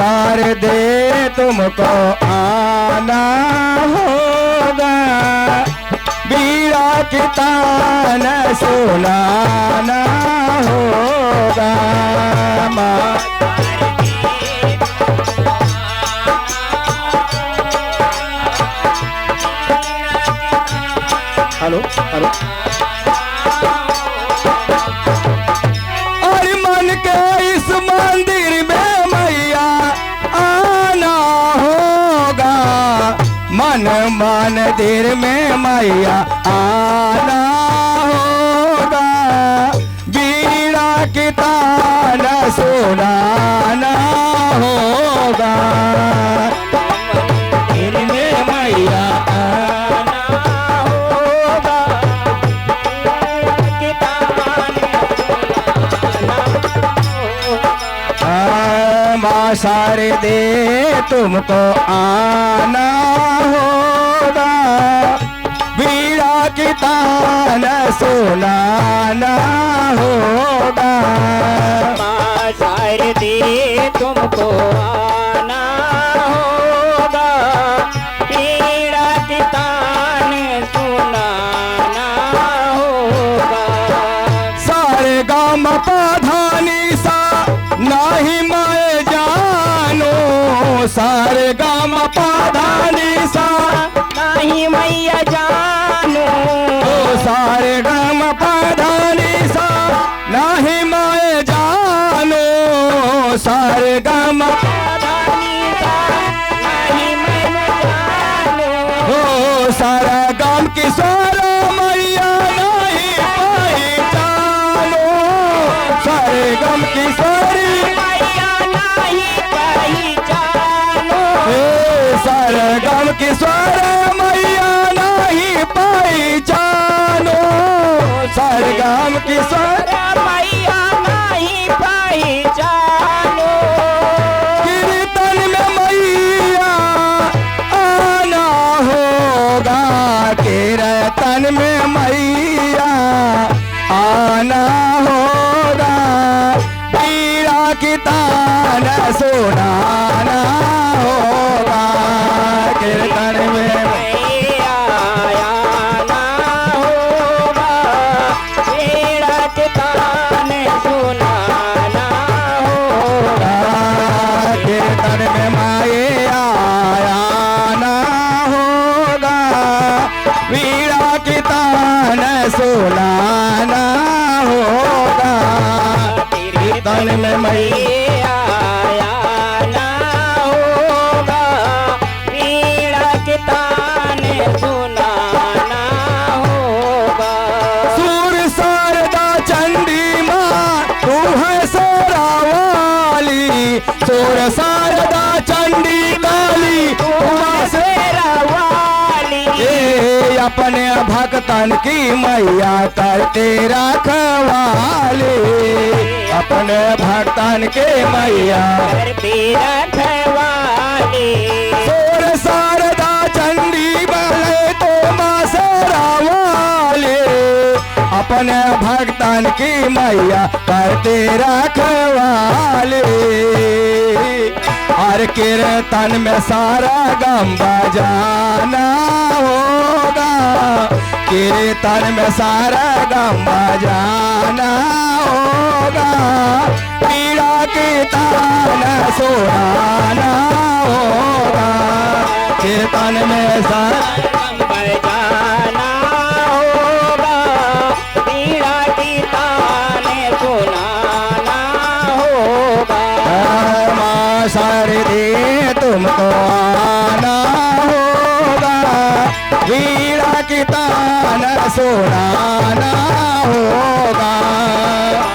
शारदे तुमको आना होगा, बीड़ा की तान सुनाना होगा। Hello hello. और मन के इस मंदिर में मैया आना होगा, मन मंदिर में मैया आना होगा, बीड़ा की तान सुनाना होगा। मंदिर में मैया शारदे तुमको आना होगा, बीड़ा की तान सुनाना होगा। माँ शारदे तुमको आना होगा, बीड़ा की तान सुनाना होगा। सारे गाम पाधानी सा नहीं मैं जानो, सारे गाम पाधानी सा नहीं मैया जानो, सारे गाम पाधानी सा नहीं मैं जानो, सारे गाम पाधानी सा नहीं मैं जानो। हो सारा गाम की सारा मैया नहीं पहचानो, सारे गाम की सारी सारे गाम की स्वर मैया नहीं पहचानो, सारे गाम की स्वर मैया नहीं पहचानो। कीर्तन में मैया आना होगा, कीर्तन में मैया आना होगा, बीड़ा की तान सुनाना होगा। कीर्तन में मैया आना होगा, बीड़ा की तान सुनाना होगा। कीर्तन में मैया आना होगा, बीड़ा की तान सुनाना होगा। कीर्तन में मैया आना होगा, बीड़ा की तान सुनाना होगा। सूर शारदा चंडी माँ तू है शेरा वाली, सूर शारदा चंडी काली तू है शेरा वाली, ये अपने भक्तन की मैया करते रखवाली, अपने भक्तन के मैया करते रखवाली। सूर शारदा चंडी बले तो माँ शेरा वाली, अपने भक्तन की मैया करते रखवाली। हर कीर्तन में सारा गम बजाना होगा, कीर्तन में सारा गम बजाना होगा, बीड़ा की तान सुनाना होगा। कीर्तन में सारा बजाना होगा, बीड़ा की तान सुनाना होगा। माँ शारदे तुमको आना होगा, बीड़ा की तान सुनाना होगा।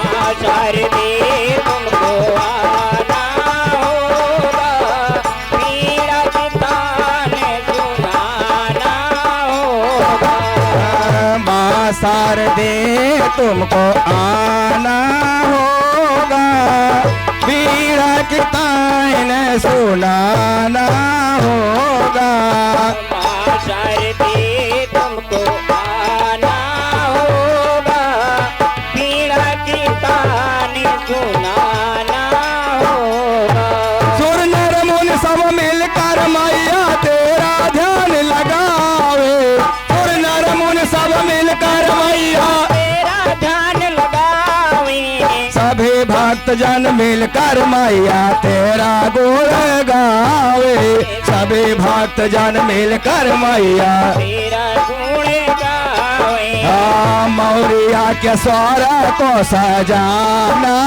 माँ शारदे तुमको आना होगा, बीड़ा की तान सुनाना होगा। माँ शारदे तुमको आना होगा, बीड़ा की तान सुनाना होगा। माँ शारदे तुमको आना होगा, बीड़ा की तान सुनाना होगा। सुर ने भक्त जन मिलकर मैया तेरा गुण गावे सभी भक्त जन मिलकर मैया तेरा गुण गावे मौरिया के स्वर को सजाना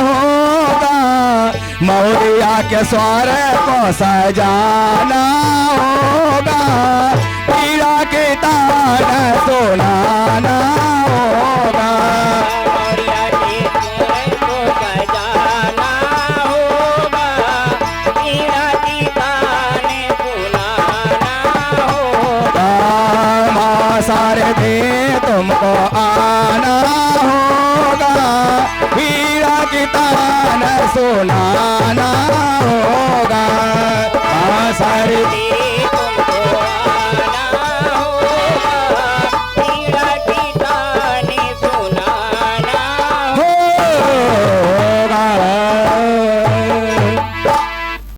होगा मौरिया के स्वर को सजाना होगा पीड़ा के तान सुनाना होगा मौर्या के स्वर को सजाना होगा पीड़ा की तान सुनाना होगा माँ शारदे तुमको आना होगा पीड़ा की तान सुनाना होगा माँ शारदे